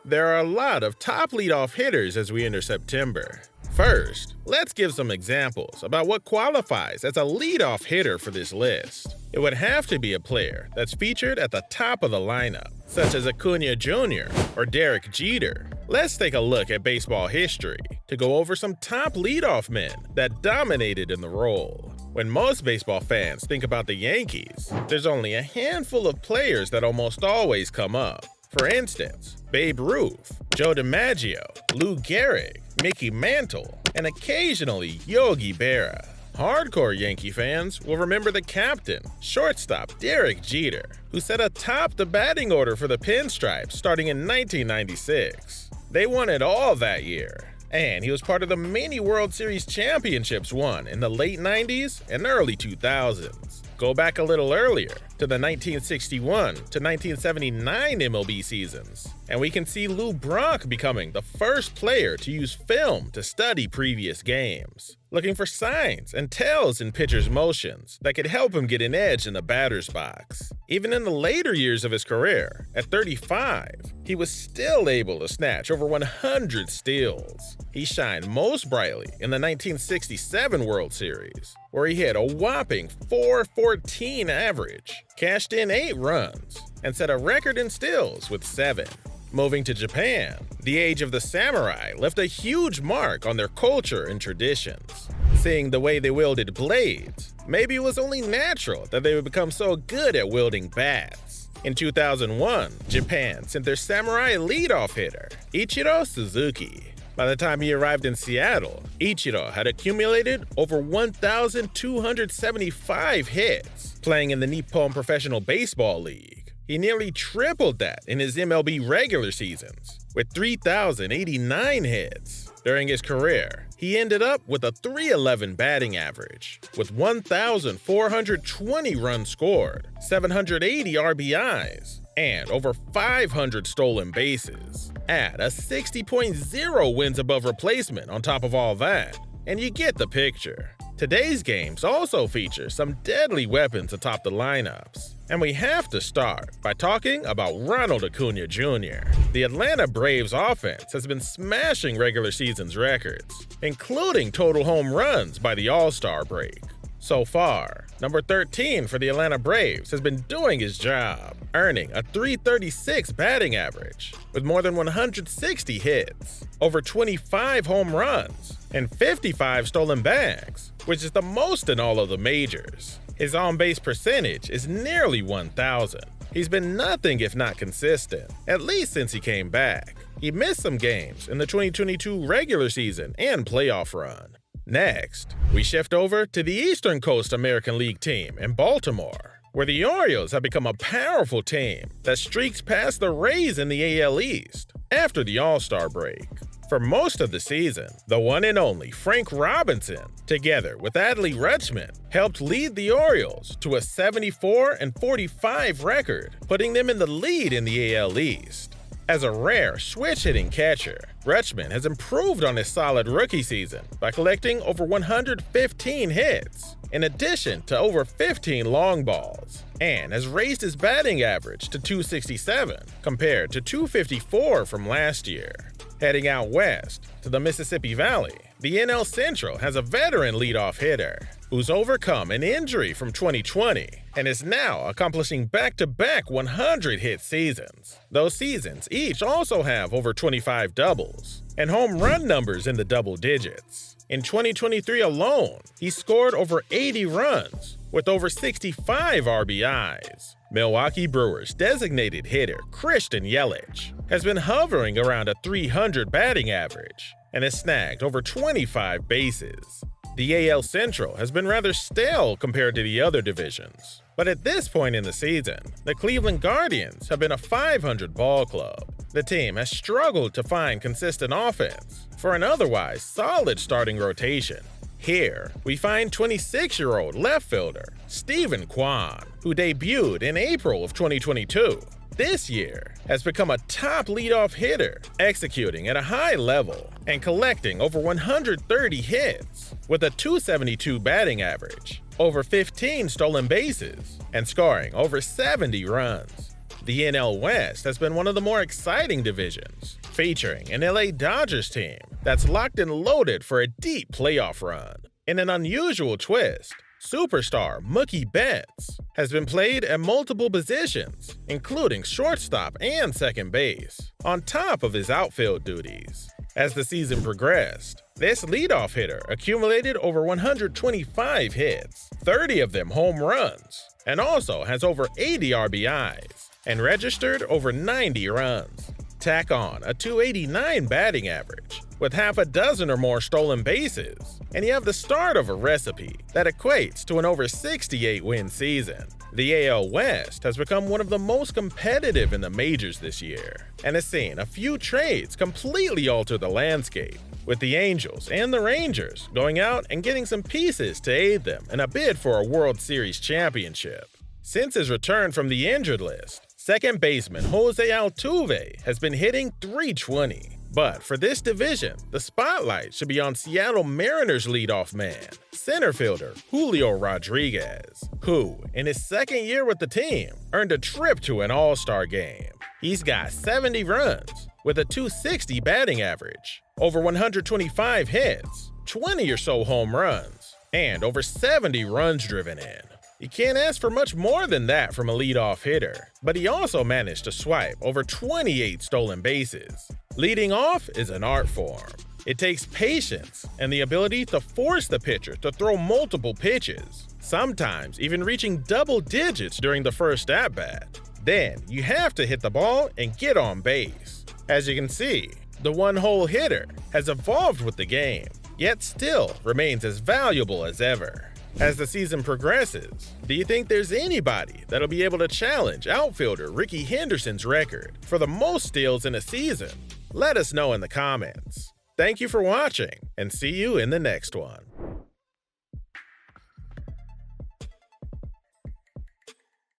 There are a lot of top leadoff hitters as we enter September. First, let's give some examples about what qualifies as a leadoff hitter for this list. It would have to be a player that's featured at the top of the lineup, such as Acuna Jr. or Derek Jeter. Let's take a look at baseball history to go over some top leadoff men that dominated in the role. When most baseball fans think about the Yankees, there's only a handful of players that almost always come up. For instance, Babe Ruth, Joe DiMaggio, Lou Gehrig, Mickey Mantle, and occasionally Yogi Berra. Hardcore Yankee fans will remember the captain, shortstop Derek Jeter, who set atop the batting order for the Pinstripes starting in 1996. They won it all that year, and he was part of the many World Series championships won in the late 90s and early 2000s. Go back a little earlier to the 1961 to 1979 MLB seasons, and we can see Lou Brock becoming the first player to use film to study previous games, looking for signs and tells in pitchers' motions that could help him get an edge in the batter's box. Even in the later years of his career, at 35, he was still able to snatch over 100 steals. He shined most brightly in the 1967 World Series, where he hit a whopping .414 average, cashed in 8 runs, and set a record in steals with 7. Moving to Japan, the age of the samurai left a huge mark on their culture and traditions. Seeing the way they wielded blades, maybe it was only natural that they would become so good at wielding bats. In 2001, Japan sent their samurai leadoff hitter, Ichiro Suzuki. By the time he arrived in Seattle, Ichiro had accumulated over 1,275 hits, playing in the Nippon Professional Baseball League. He nearly tripled that in his MLB regular seasons, with 3,089 hits. During his career, he ended up with a .311 batting average, with 1,420 runs scored, 780 RBIs, and over 500 stolen bases. Add a 60.0 wins above replacement on top of all that, and you get the picture. Today's games also feature some deadly weapons atop the lineups. And we have to start by talking about Ronald Acuna Jr. The Atlanta Braves offense has been smashing regular season's records, including total home runs by the All-Star break. So far, number 13 for the Atlanta Braves has been doing his job, earning a .336 batting average with more than 160 hits, over 25 home runs, and 55 stolen bags, which is the most in all of the majors. His on-base percentage is nearly 1,000. He's been nothing if not consistent, at least since he came back. He missed some games in the 2022 regular season and playoff run. Next, we shift over to the Eastern Coast American League team in Baltimore, where the Orioles have become a powerful team that streaks past the Rays in the AL East after the All-Star break. For most of the season, the one and only Frank Robinson, together with Adley Rutschman, helped lead the Orioles to a 74-45 record, putting them in the lead in the AL East. As a rare switch-hitting catcher, Rutschman has improved on his solid rookie season by collecting over 115 hits, in addition to over 15 long balls, and has raised his batting average to .267 compared to .254 from last year. Heading out west to the Mississippi Valley, the NL Central has a veteran leadoff hitter who's overcome an injury from 2020 and is now accomplishing back-to-back 100-hit seasons. Those seasons each also have over 25 doubles and home run numbers in the double digits. In 2023 alone, he scored over 80 runs with over 65 RBIs. Milwaukee Brewers designated hitter Christian Yelich has been hovering around a .300 batting average and has snagged over 25 bases. The AL Central has been rather stale compared to the other divisions, but at this point in the season, the Cleveland Guardians have been a .500 ball club. The team has struggled to find consistent offense for an otherwise solid starting rotation. Here, we find 26-year-old left fielder Stephen Kwan, who debuted in April of 2022. This year has become a top leadoff hitter, executing at a high level and collecting over 130 hits with a .272 batting average, over 15 stolen bases, and scoring over 70 runs. The NL West has been one of the more exciting divisions, featuring an LA Dodgers team that's locked and loaded for a deep playoff run. In an unusual twist, superstar Mookie Betts has been played at multiple positions, including shortstop and second base, on top of his outfield duties. As the season progressed, this leadoff hitter accumulated over 125 hits, 30 of them home runs, and also has over 80 RBIs and registered over 90 runs. Tack on a .289 batting average with half a dozen or more stolen bases, and you have the start of a recipe that equates to an over 68-win season. The AL West has become one of the most competitive in the majors this year, and has seen a few trades completely alter the landscape, with the Angels and the Rangers going out and getting some pieces to aid them in a bid for a World Series championship. Since his return from the injured list, second baseman Jose Altuve has been hitting .320. But for this division, the spotlight should be on Seattle Mariners leadoff man, center fielder Julio Rodriguez, who, in his second year with the team, earned a trip to an All-Star game. He's got 70 runs with a .260 batting average, over 125 hits, 20 or so home runs, and over 70 runs driven in. You can't ask for much more than that from a leadoff hitter, but he also managed to swipe over 28 stolen bases. Leading off is an art form. It takes patience and the ability to force the pitcher to throw multiple pitches, sometimes even reaching double digits during the first at-bat. Then you have to hit the ball and get on base. As you can see, the one-hole hitter has evolved with the game, yet still remains as valuable as ever. As the season progresses, do you think there's anybody that'll be able to challenge outfielder Rickey Henderson's record for the most steals in a season? Let us know in the comments. Thank you for watching, and see you in the next one.